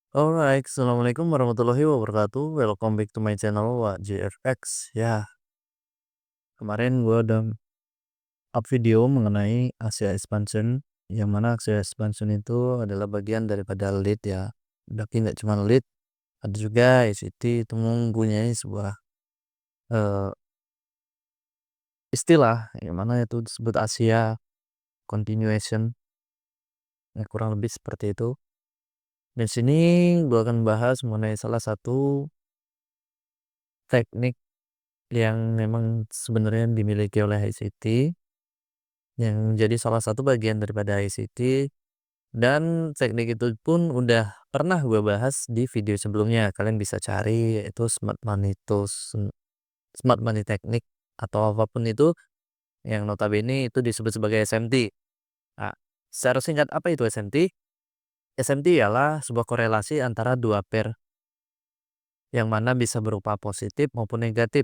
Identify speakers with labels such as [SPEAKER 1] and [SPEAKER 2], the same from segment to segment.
[SPEAKER 1] Alright, assalamualaikum warahmatullahi wabarakatuh. Welcome back to my channel Wak JFX. Ya, kemarin gue udah up video mengenai Asia Expansion, yang mana Asia Expansion itu adalah bagian daripada lead ya. Tapi nggak cuma lead, ada juga ICT itu mempunyai sebuah eh, istilah yang mana itu disebut Asia Continuation. Ya, kurang lebih seperti itu. Dan sini gue akan bahas mengenai salah satu teknik yang memang sebenarnya dimiliki oleh ICT, yang jadi salah satu bagian daripada ICT, dan teknik itu pun udah pernah gue bahas di video sebelumnya. Kalian bisa cari yaitu Smart Money Technique atau apapun itu yang notabene itu disebut sebagai SMT. Nah, secara singkat apa itu SMT? SMT ialah sebuah korelasi antara dua pair yang mana bisa berupa positif maupun negatif.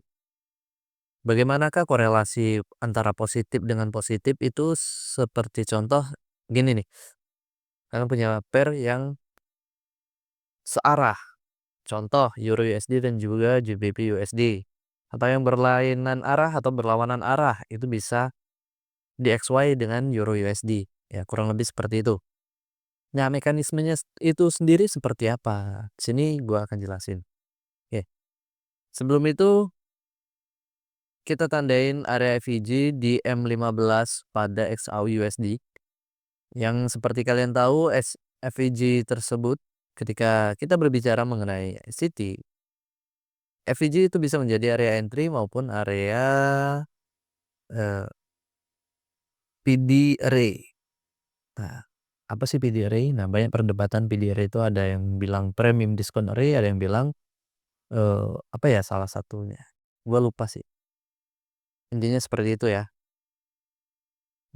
[SPEAKER 1] Bagaimanakah korelasi antara positif dengan positif itu? Seperti contoh gini nih, kalian punya pair yang searah, contoh Euro USD dan juga GBP USD, atau yang berlainan arah atau berlawanan arah itu bisa di XY dengan Euro USD, ya kurang lebih seperti itu. Nah, mekanismenya itu sendiri seperti apa? Sini gua akan jelasin. Oke, sebelum itu kita tandain area FEG di M15 pada XAU USD. Yang seperti kalian tahu, FEG tersebut ketika kita berbicara mengenai SCT, FEG itu bisa menjadi area entry maupun area eh, PD array. Nah, apa sih PD array? Nah, banyak perdebatan PD array itu, ada yang bilang premium discount array, ada yang bilang apa ya salah satunya. Gua lupa sih. Intinya seperti itu ya.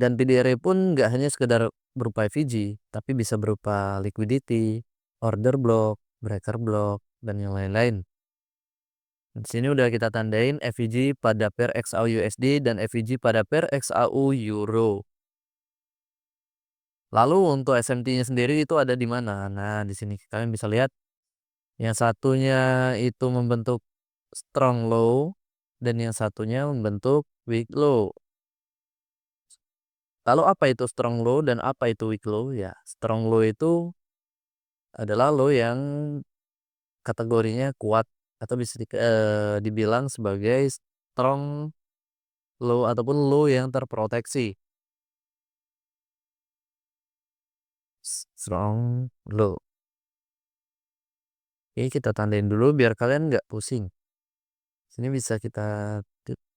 [SPEAKER 1] Dan PD array pun nggak hanya sekedar berupa FEG, tapi bisa berupa liquidity, order block, breaker block, dan yang lain-lain. Di sini udah kita tandain FEG pada pair XAU USD dan FEG pada pair XAU Euro. Lalu untuk SMT-nya sendiri itu ada di mana? Nah, di sini kalian bisa lihat yang satunya itu membentuk strong low dan yang satunya membentuk weak low. Lalu apa itu strong low dan apa itu weak low? Ya, strong low itu adalah low yang kategorinya kuat atau bisa dibilang sebagai strong low ataupun low yang terproteksi. Strong low. Oke, kita tandain dulu biar kalian nggak pusing. Sini bisa kita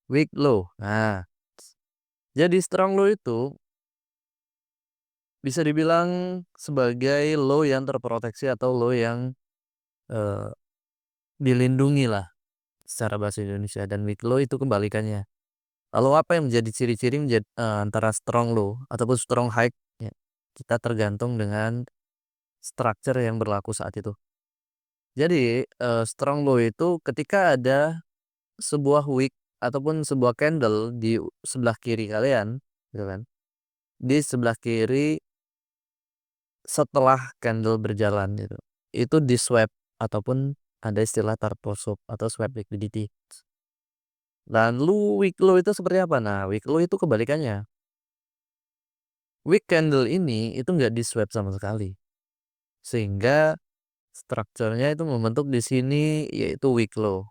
[SPEAKER 1] weak low. Nah, jadi strong low itu bisa dibilang sebagai low yang terproteksi atau low yang eh, dilindungi lah secara bahasa Indonesia, dan weak low itu kebalikannya. Lalu apa yang menjadi ciri-ciri antara strong low ataupun strong high? Ya, kita tergantung dengan structure yang berlaku saat itu. Jadi strong low itu ketika ada sebuah wick ataupun sebuah candle di sebelah kiri kalian, gitu kan? Di sebelah kiri setelah candle berjalan gitu. Itu di swap ataupun ada istilah turbo swap atau swap liquidity. Lalu week low itu seperti apa? Nah, week low itu kebalikannya. Week candle ini itu nggak di swap sama sekali. Sehingga strukturnya itu membentuk di sini yaitu week low.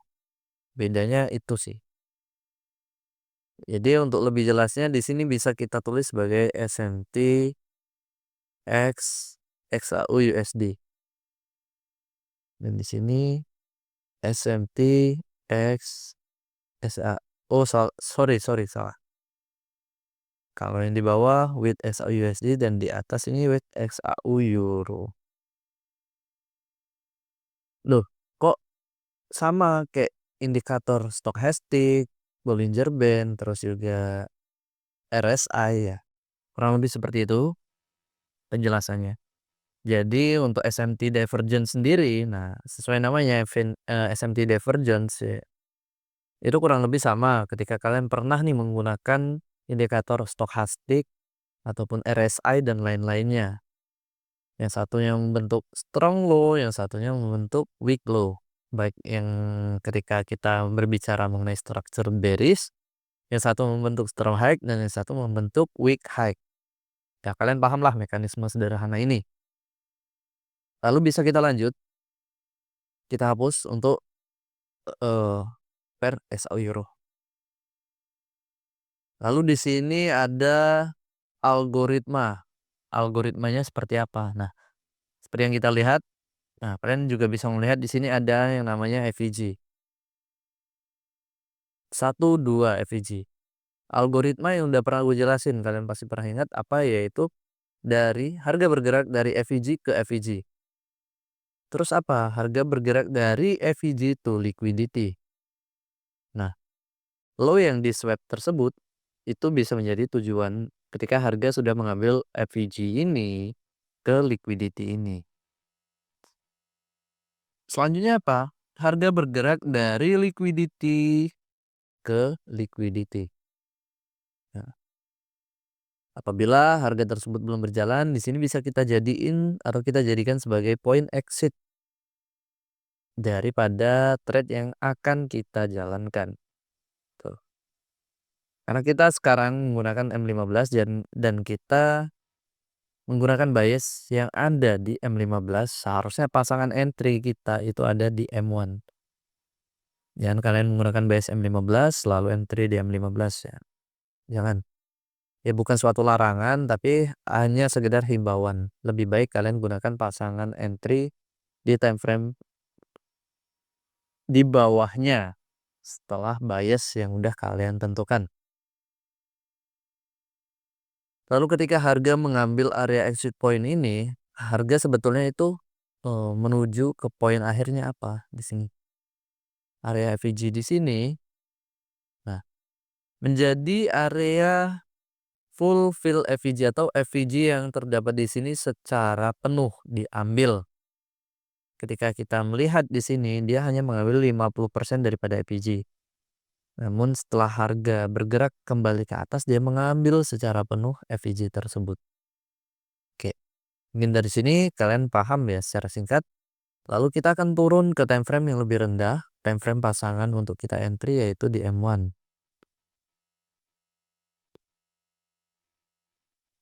[SPEAKER 1] Bedanya itu sih. Jadi untuk lebih jelasnya di sini bisa kita tulis sebagai SMT X XAU USD. Dan di sini SMT X SA. Oh, sorry salah. Kalau yang di bawah with XAU USD dan di atas ini with XAU Euro. Loh, kok sama kayak indikator stochastic, Bollinger Band, terus juga RSI ya. Kurang lebih seperti itu penjelasannya. Jadi untuk SMT divergence sendiri, nah sesuai namanya SMT divergence ya, itu kurang lebih sama ketika kalian pernah nih menggunakan indikator stochastic ataupun RSI dan lain-lainnya. Yang satunya membentuk strong low, yang satunya membentuk weak low. Baik yang ketika kita berbicara mengenai structure bearish, yang satu membentuk strong high dan yang satu membentuk weak high. Ya, kalian pahamlah mekanisme sederhana ini. Lalu bisa kita lanjut, kita hapus untuk pair SAU euro. Lalu di sini ada algoritma. Algoritmanya seperti apa? Nah, seperti yang kita lihat, nah kalian juga bisa melihat di sini ada yang namanya FVG. 1, 2 FVG. Algoritma yang udah pernah gue jelasin, kalian pasti pernah ingat apa, yaitu dari harga bergerak dari FVG ke FVG. Terus apa? Harga bergerak dari FVG to liquidity. Nah, low yang di swap tersebut itu bisa menjadi tujuan ketika harga sudah mengambil FVG ini ke liquidity ini. Selanjutnya apa? Harga bergerak dari liquidity ke liquidity. Nah, apabila harga tersebut belum berjalan, di sini bisa kita jadiin atau kita jadikan sebagai point exit daripada trade yang akan kita jalankan. Tuh. Karena kita sekarang menggunakan M15 dan kita menggunakan bias yang ada di M15, seharusnya pasangan entry kita itu ada di M1. Jangan kalian menggunakan bias M15 selalu entry di M15 ya. Jangan. Ya bukan suatu larangan tapi hanya sekedar himbauan. Lebih baik kalian gunakan pasangan entry di time frame di bawahnya setelah bias yang udah kalian tentukan. Lalu ketika harga mengambil area exit point ini, harga sebetulnya itu menuju ke poin akhirnya apa di sini? Area FVG di sini. Nah, menjadi area full fill FVG atau FVG yang terdapat di sini secara penuh diambil. Ketika kita melihat di sini, dia hanya mengambil 50% daripada FVG. Namun setelah harga bergerak kembali ke atas, dia mengambil secara penuh FVG tersebut. Oke, mungkin dari sini kalian paham ya secara singkat. Lalu kita akan turun ke time frame yang lebih rendah, time frame pasangan untuk kita entry yaitu di M1.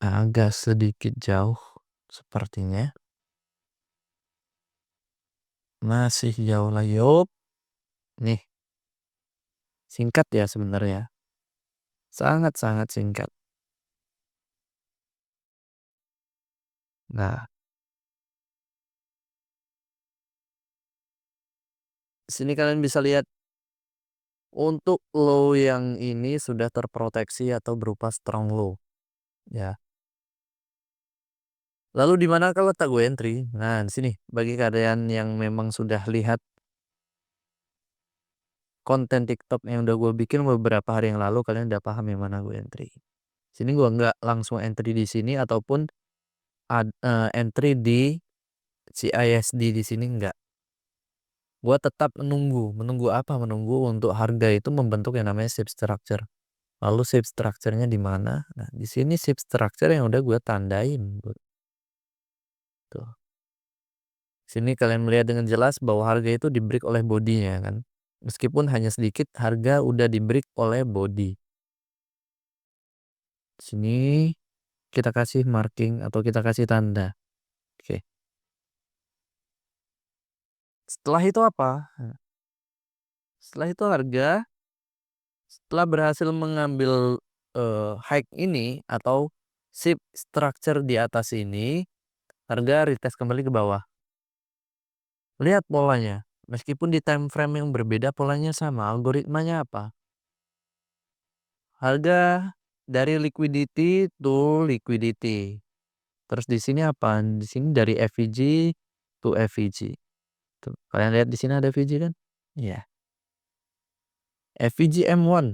[SPEAKER 1] Agak sedikit jauh sepertinya. Masih jauh lah yup. Nih, singkat ya sebenarnya. Sangat-sangat singkat. Nah, sini kalian bisa lihat untuk low yang ini sudah terproteksi atau berupa strong low. Ya. Lalu di mana kalau letak gue entry? Nah, di sini bagi kalian yang memang sudah lihat konten TikTok yang udah gue bikin beberapa hari yang lalu, kalian udah paham yang mana gue entry. Sini gue nggak langsung entry di sini ataupun entry di CISD di sini enggak. Gue tetap menunggu apa? Menunggu untuk harga itu membentuk yang namanya shape structure. Lalu shape structure-nya di mana? Nah, di sini shape structure yang udah gue tandain. Tuh. Sini kalian melihat dengan jelas bahwa harga itu di break oleh bodinya kan. Meskipun hanya sedikit, harga udah di break oleh body. Sini kita kasih marking atau kita kasih tanda. Oke. Setelah itu apa? Nah, setelah itu harga setelah berhasil mengambil high ini atau shape structure di atas ini, harga retest kembali ke bawah. Lihat polanya. Meskipun di time frame yang berbeda, polanya sama. Algoritmanya apa? Harga dari liquidity to liquidity. Terus di sini apa? Di sini dari FVG to FVG. Tuh, kalian lihat di sini ada FVG kan? Iya. FVG M1.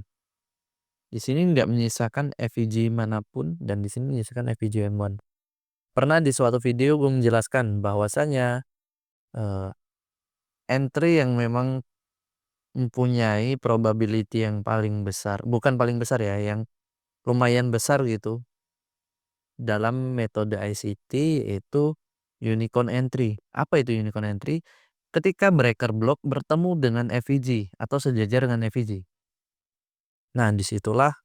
[SPEAKER 1] Di sini nggak menyisakan FVG manapun dan di sini menyisakan FVG M1. Pernah di suatu video gue menjelaskan bahwasanya entry yang memang mempunyai probability yang paling besar, bukan paling besar ya, yang lumayan besar gitu dalam metode ICT, itu unicorn entry. Apa itu unicorn entry? Ketika breaker block bertemu dengan FVG atau sejajar dengan FVG. Nah, disitulah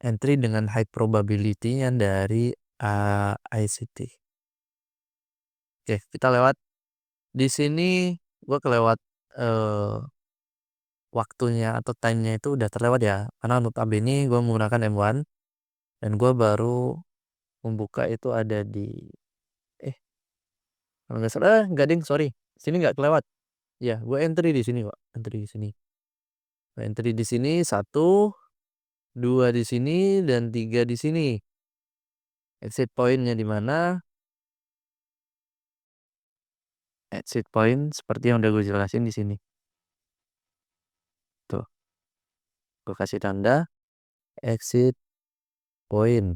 [SPEAKER 1] entry dengan high probability-nya dari ICT. Oke, kita lewat. Di sini gue kelewat waktunya atau time-nya itu udah terlewat ya. Karena notabene gue menggunakan M1 dan gue baru membuka itu ada di kalau nggak salah nggak ding, sorry. Sini nggak kelewat. Ya, gue entry di sini kok. Entry di sini. Gue entry di sini 1, 2 di sini dan 3 di sini. Exit point-nya di mana? Exit point seperti yang udah gue jelasin di sini. Tuh, gue kasih tanda exit point.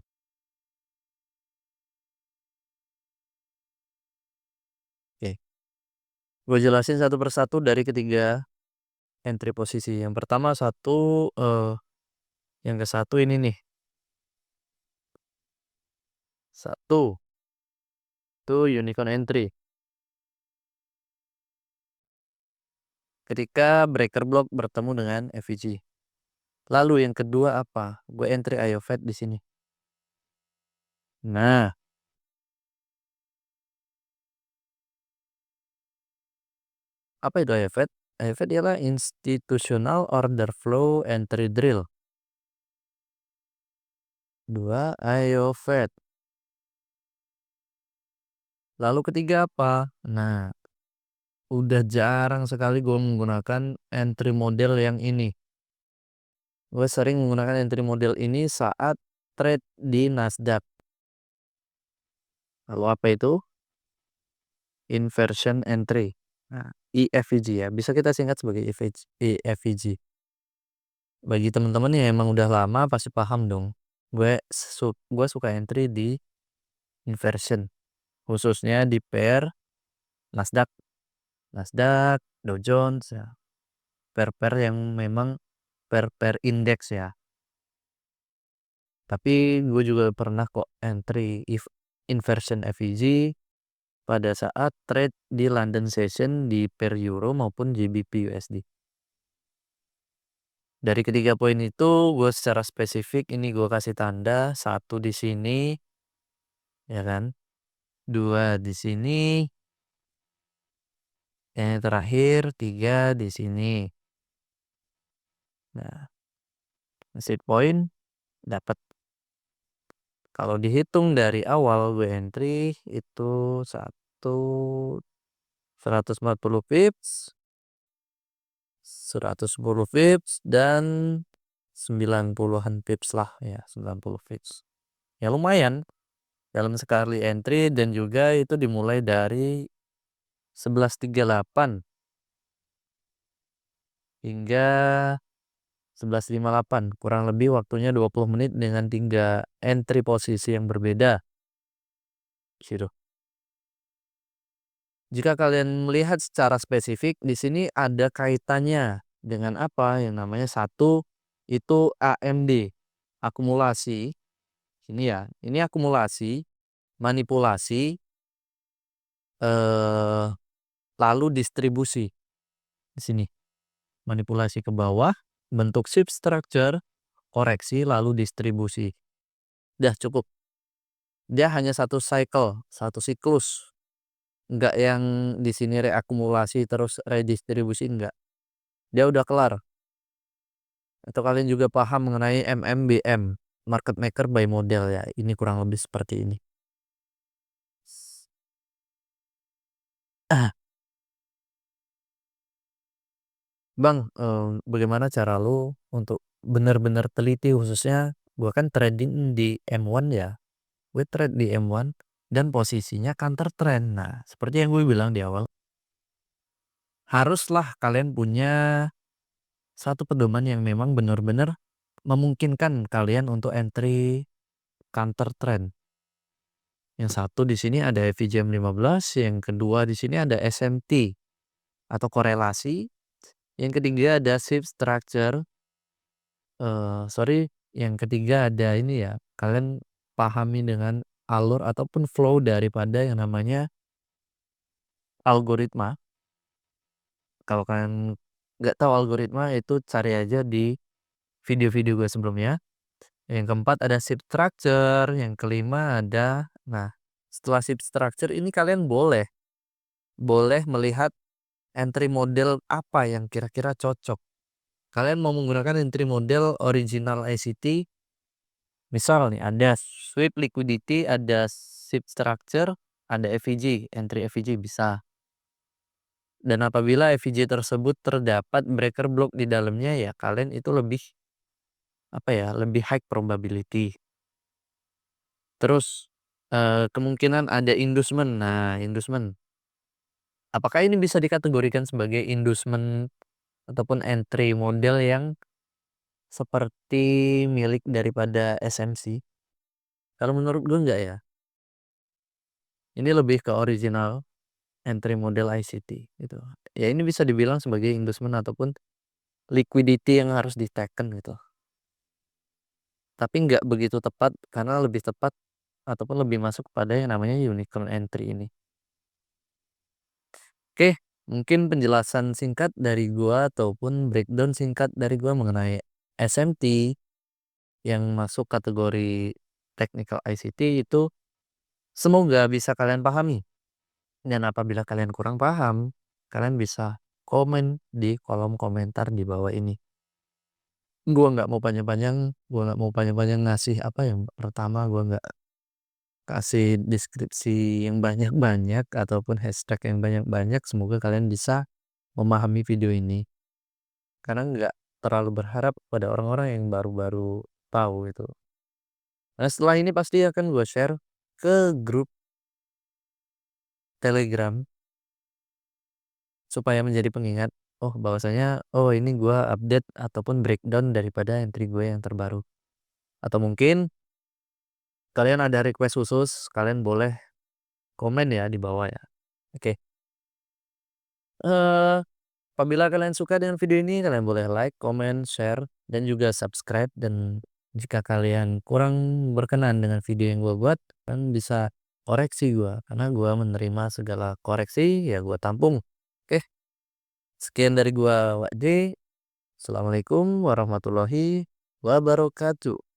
[SPEAKER 1] Oke, gue jelasin satu persatu dari ketiga entry posisi. Yang pertama yang ke satu ini nih. Satu, itu unicorn entry. Ketika breaker block bertemu dengan FVG. Lalu yang kedua apa? Gue entry IOFET di sini. Nah, apa itu IOFET? IOFET ialah Institutional Order Flow Entry Drill. 2 IOFET. Lalu ketiga apa? Nah, udah jarang sekali gue menggunakan entry model yang ini. Gue sering menggunakan entry model ini saat trade di Nasdaq. Lalu apa itu? Inversion entry. Nah, IFVG ya. Bisa kita singkat sebagai IFVG. Bagi teman-teman yang emang udah lama pasti paham dong. Gue suka entry di inversion, khususnya di pair Nasdaq, Dow Jones ya. Pair-pair yang memang pair indeks ya. Tapi gue juga pernah kok entry inversion FVG pada saat trade di London Session di pair Euro maupun GBP USD. Dari ketiga poin itu gue secara spesifik ini gue kasih tanda 1 di sini, ya kan? 2 di sini, yang terakhir 3 di sini. Nah, exit point dapat. Kalau dihitung dari awal gue entry itu 140 pips, 110 pips dan 90-an pips lah ya, 90 pips. Ya lumayan dalam sekali entry dan juga itu dimulai dari 11.38 hingga 11.58, kurang lebih waktunya 20 menit dengan 3 entry posisi yang berbeda. Gitu. Jika kalian melihat secara spesifik di sini ada kaitannya dengan apa yang namanya satu itu AMD, akumulasi. Ini ya, ini akumulasi, manipulasi, eh lalu distribusi. Di sini manipulasi ke bawah, bentuk shift structure, koreksi lalu distribusi. Udah cukup. Dia hanya satu cycle, satu siklus. Enggak yang di sini reakumulasi terus redistribusi, enggak. Dia udah kelar. Atau kalian juga paham mengenai MMBM, market maker by model ya. Ini kurang lebih seperti ini. Ah, Bang, bagaimana cara lu untuk benar-benar teliti, khususnya gua kan trading di M1 ya. Gue trade di M1 dan posisinya counter trend. Nah, seperti yang gue bilang di awal, haruslah kalian punya satu pedoman yang memang benar-benar memungkinkan kalian untuk entry counter trend. Yang satu di sini ada FVGM 15, yang kedua di sini ada SMT atau korelasi, yang ketiga ada shift structure. Yang ketiga ada ini ya, kalian pahami dengan alur ataupun flow daripada yang namanya algoritma. Kalau kalian nggak tahu algoritma, itu cari aja di video-video gue sebelumnya. Yang keempat ada shift structure, yang kelima ada, nah, setelah shift structure ini kalian boleh boleh melihat entry model apa yang kira-kira cocok. Kalian mau menggunakan entry model original ICT, misal nih ada sweep liquidity, ada shift structure, ada FVG, entry FVG bisa. Dan apabila FVG tersebut terdapat breaker block di dalamnya, ya kalian itu lebih, apa ya, lebih high probability. Terus, kemungkinan ada inducement. Nah, inducement, apakah ini bisa dikategorikan sebagai inducement ataupun entry model yang seperti milik daripada SMC? Kalau menurut gue enggak ya. Ini lebih ke original entry model ICT gitu. Ya ini bisa dibilang sebagai inducement ataupun liquidity yang harus diteken gitu. Tapi nggak begitu tepat karena lebih tepat ataupun lebih masuk pada yang namanya unicorn entry ini. Oke, mungkin penjelasan singkat dari gua ataupun breakdown singkat dari gua mengenai SMT yang masuk kategori technical ICT itu semoga bisa kalian pahami. Dan apabila kalian kurang paham, kalian bisa komen di kolom komentar di bawah ini. Gua nggak mau panjang-panjang ngasih apa yang pertama, gua nggak kasih deskripsi yang banyak-banyak ataupun hashtag yang banyak-banyak. Semoga kalian bisa memahami video ini. Karena nggak terlalu berharap pada orang-orang yang baru-baru tahu itu. Nah, setelah ini pasti akan gue share ke grup Telegram supaya menjadi pengingat, oh bahwasanya, oh ini gue update ataupun breakdown daripada entry gue yang terbaru. Atau mungkin kalian ada request khusus, kalian boleh komen ya di bawah ya. Oke. Eh Apabila kalian suka dengan video ini, kalian boleh like, comment, share, dan juga subscribe. Dan jika kalian kurang berkenan dengan video yang gue buat, kan bisa koreksi gue. Karena gue menerima segala koreksi, ya gue tampung. Oke, sekian dari gue, Wak J. Assalamualaikum warahmatullahi wabarakatuh.